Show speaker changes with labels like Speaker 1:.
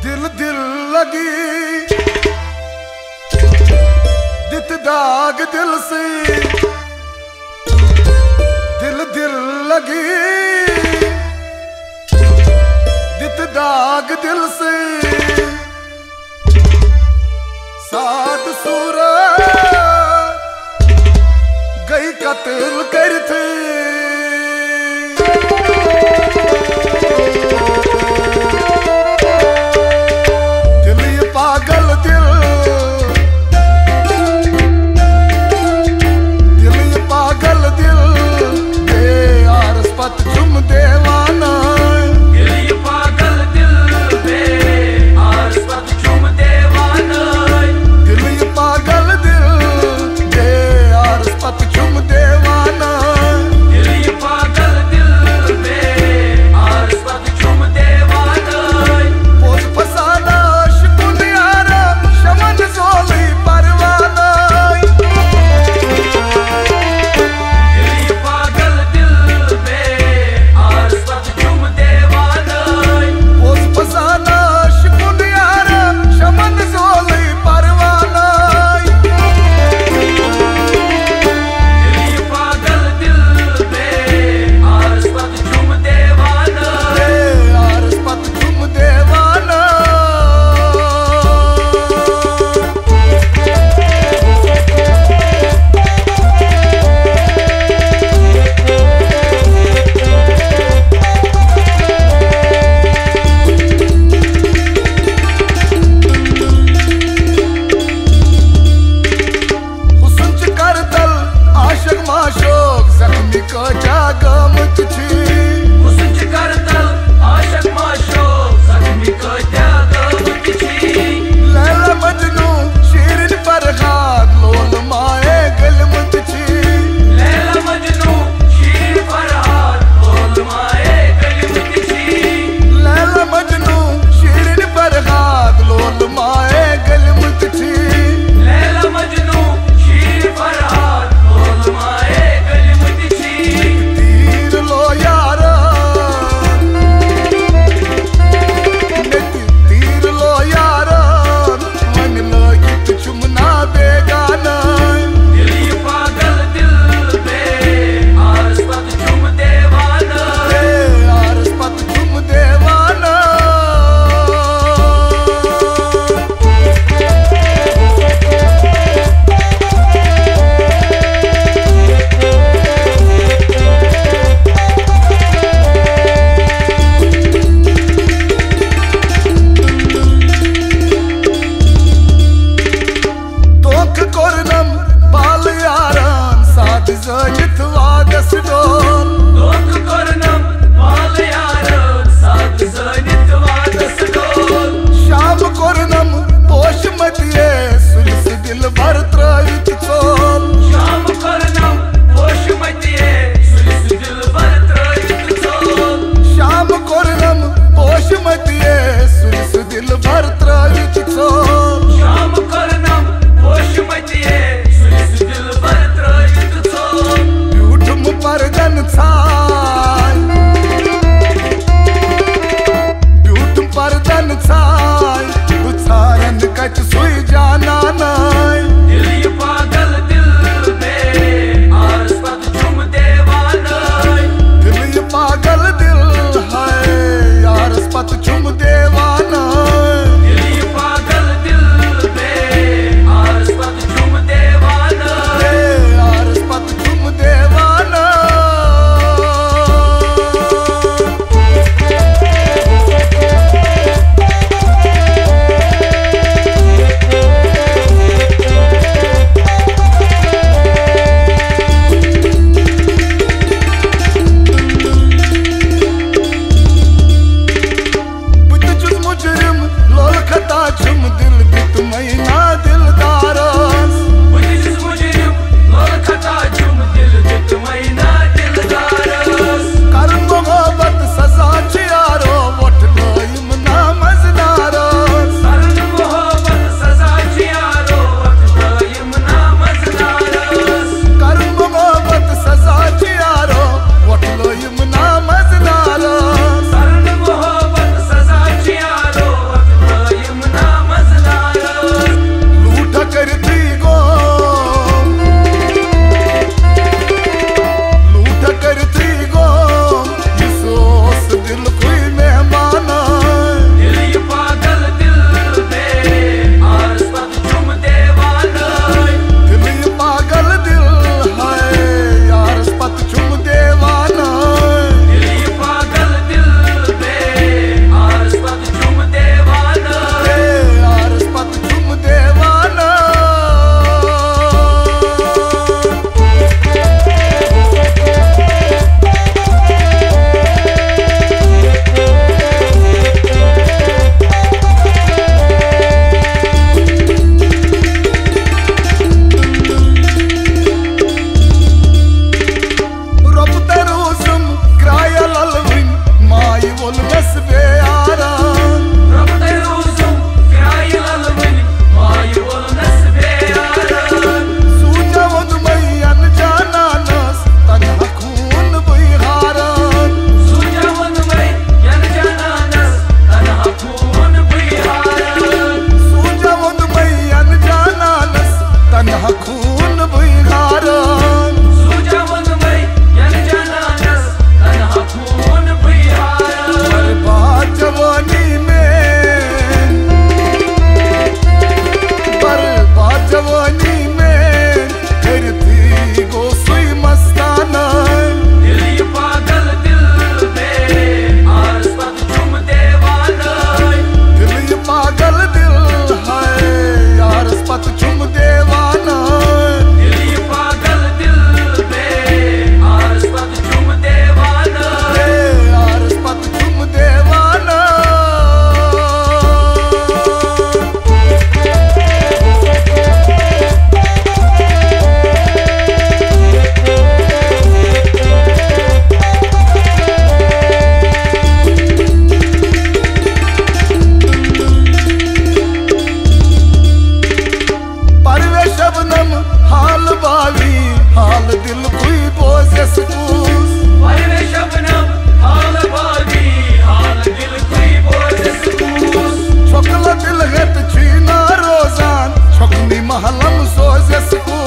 Speaker 1: दिल दिल लगी दित दाग दिल से, दिल दिल लगी दित दाग दिल से, सात सूरत गई कत्ल कर थे। दिल ये पागल दिल, दिल ये पागल दिल, दे आरस पत चुम देवाना।
Speaker 2: दिल ये पागल दिल, दे आरस पत चुम देवाना।
Speaker 1: दिल ये पागल दिल, दे आरस पत चुम देवाना।
Speaker 2: दिल ये पागल दिल, दे आरस पत चुम देवाना।
Speaker 1: पोस फसाना शिकुन यारा, शमन जोली परवाना।
Speaker 2: दिल ये पागल दिल, दे आरस पत चुम देवाना।
Speaker 1: पोस फसाना शिकुन यारा, शमन जोली परवाना।
Speaker 2: दिल ये पागल दिल, दे आरस पत चुम देवाना।
Speaker 1: दे आरस पत चुम देवाना। हुस्न च कर दल आशिक माशूक, जख्मी को जागमत छी।
Speaker 2: हुस्न च कर दल आशिक माशूक, जख्मी को त्यागमत छी।
Speaker 1: लैला मजनू शीरिन फरहाद, लोल माए गलमत छी।
Speaker 2: लैला मजनू शीर फरहाद, बोल माए गलमत छी।
Speaker 1: लैला मजनू शीरिन फरहाद, लोल माए गलमत छी।
Speaker 2: लैला मजनू शीर फरहाद, बोल माए गलमत छी।
Speaker 1: तीर लो यारा, नित तीर लो यारा, मन लगित चुमना बेगाना।
Speaker 2: दिल ये पागल दिल, दे आरस पत चुम देवाना।
Speaker 1: दे आरस पत चुम देवाना। तोख कोरनम बाल यारान, साथ ज़ायत वादस डोल।
Speaker 2: दोख करनम बाल यारन, साथ ज़ानित वादस डोल।
Speaker 1: शाम कोरनम पोश मतिये, सुलस दिल भर त्रवित चोल।
Speaker 2: शाम करनम होश मतिये, सुलिस दिल भर त्रयित चोल।
Speaker 1: शाम कोरनम पोश मतिये, सुलस दिल भर त्रवित चोल।
Speaker 2: शाम करनम होश मतिये, सुलिस दिल भर त्रयित चोल।
Speaker 1: ब्यूठम परदन छाय, ब्यूठम परदन छाय, उछारन कच सुई जाना नाय।
Speaker 2: दिल ये
Speaker 1: दिल कोई बोझस कूस
Speaker 2: वरने शबनम हाल बागी हाल दिल कोई बोझस कूस
Speaker 1: छोकला दिल है तो छीना रोजान छोकनी महलम सोझस कूस